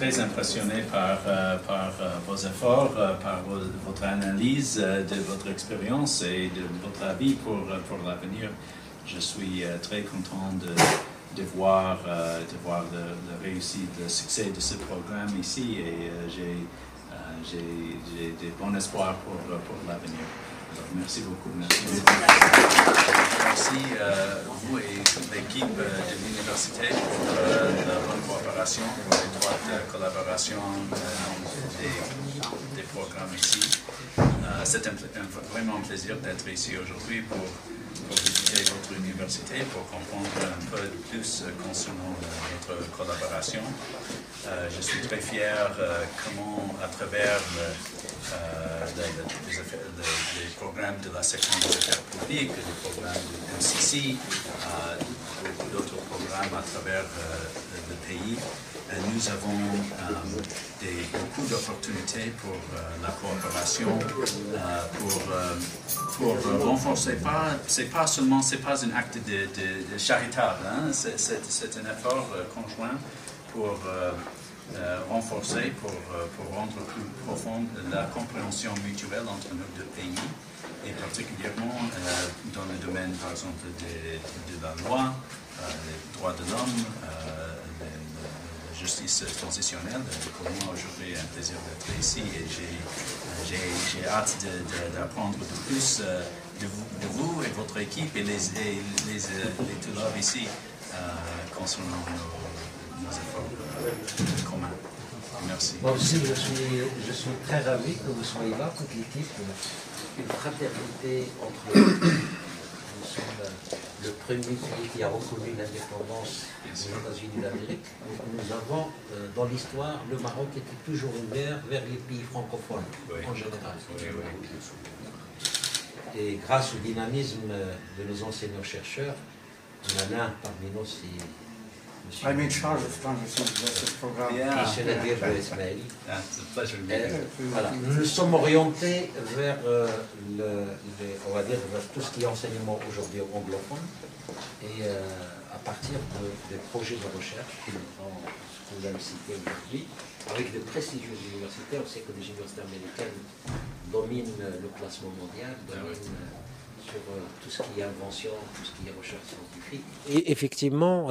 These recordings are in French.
très impressionné par vos efforts, par votre analyse de votre expérience et de votre avis pour l'avenir. Je suis très content de voir la réussite, le succès de ce programme ici et j'ai de bons espoirs pour l'avenir. Merci beaucoup. Merci vous et toute l'équipe de l'université pour la bonne coopération, l'étroite collaboration des programmes ici. C'est vraiment un plaisir d'être ici aujourd'hui pour visiter votre université, pour comprendre un peu plus concernant notre collaboration. Je suis très fier comment, à travers les programmes de la section des affaires publiques, les programmes du MCC, d'autres programmes à travers le pays, nous avons beaucoup d'opportunités pour la coopération, pour renforcer. C'est pas un acte de charitable, hein? C'est un effort conjoint pour renforcer, pour rendre plus profonde la compréhension mutuelle entre nos deux pays, et particulièrement dans le domaine, par exemple, de la loi, les droits de l'homme, la justice transitionnelle. Pour moi, aujourd'hui, un plaisir d'être ici et j'ai hâte d'apprendre de plus de vous et votre équipe et les tuteurs ici concernant nos efforts communs. Merci. Moi aussi, je suis très ravi que vous soyez là, toute l'équipe. Une fraternité entre nous sommes le premier pays qui a reconnu l'indépendance des États-Unis d'Amérique. Nous avons, dans l'histoire, le Maroc était toujours ouvert vers les pays francophones, en général. Et grâce au dynamisme de nos enseignants-chercheurs, on a l'un parmi nous, c'est I'm in charge of transition justice program. Voilà. Nous nous sommes orientés vers, on va dire, vers tout ce qui est enseignement aujourd'hui anglophone et à partir des projets de recherche que vous avez cités aujourd'hui, avec de prestigieuses universités. On sait que les universités américaines dominent le classement mondial, dominent sur tout ce qui est invention, tout ce qui est recherche scientifique. Et effectivement,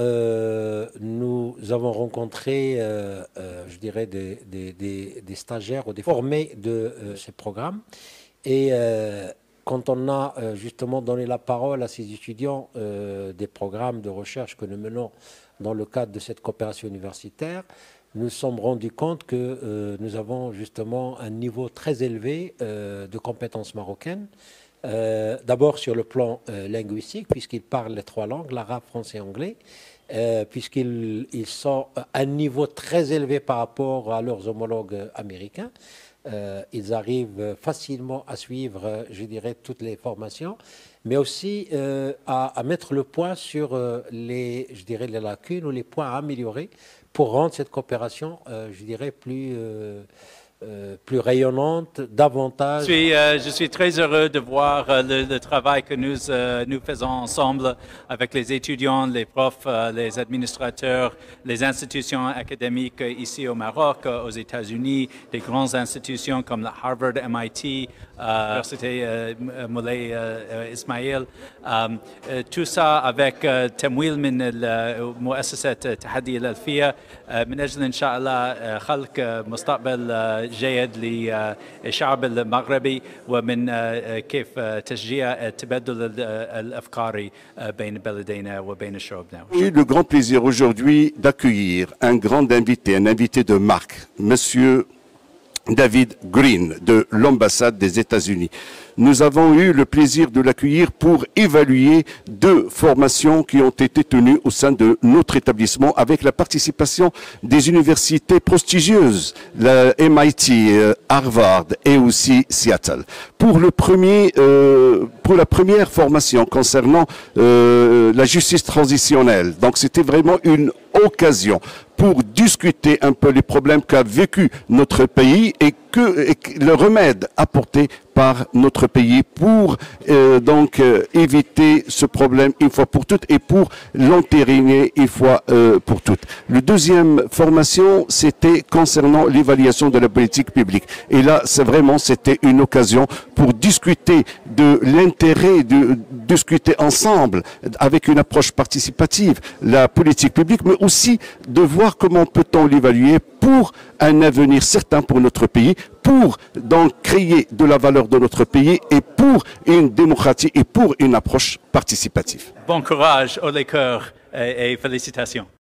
nous avons rencontré, je dirais, des stagiaires ou des formés de ces programmes. Et quand on a justement donné la parole à ces étudiants des programmes de recherche que nous menons dans le cadre de cette coopération universitaire, nous nous sommes rendus compte que nous avons justement un niveau très élevé de compétences marocaines. D'abord sur le plan linguistique, puisqu'ils parlent les trois langues, l'arabe, français et anglais, puisqu'ils sont à un niveau très élevé par rapport à leurs homologues américains. Ils arrivent facilement à suivre, je dirais, toutes les formations, mais aussi à mettre le point sur les lacunes ou les points à améliorer pour rendre cette coopération, je dirais, plus rayonnante, davantage. Je suis très heureux de voir le travail que nous faisons ensemble avec les étudiants, les profs, les administrateurs, les institutions académiques ici au Maroc, aux États-Unis, des grandes institutions comme la Harvard, MIT, l'Université Moulay Ismail. Tout ça avec تمويل من مؤسسة تحدي الألفية من أجل إن شاء الله خلق مستقبل جيد للشعب المغربي ومن كيف تشجيع تبادل الأفكار بين بلدينا وبين شعوبنا. J'ai eu le grand plaisir aujourd'hui d'accueillir un grand invité, un invité de marque, Monsieur David Green de l'ambassade des États-Unis. Nous avons eu le plaisir de l'accueillir pour évaluer deux formations qui ont été tenues au sein de notre établissement avec la participation des universités prestigieuses, la MIT, Harvard et aussi Seattle. Pour la première formation concernant la justice transitionnelle, donc c'était vraiment une occasion pour discuter un peu les problèmes qu'a vécu notre pays et le remède apporté par notre pays pour éviter ce problème une fois pour toutes et pour l'entériner une fois pour toutes. Le deuxième formation, c'était concernant l'évaluation de la politique publique. Et là, c'était une occasion pour discuter de l'intérêt de discuter ensemble avec une approche participative la politique publique, mais aussi de voir comment peut-on l'évaluer pour un avenir certain pour notre pays, pour donc créer de la valeur de notre pays et pour une démocratie et pour une approche participative. Bon courage, haut les cœurs et félicitations.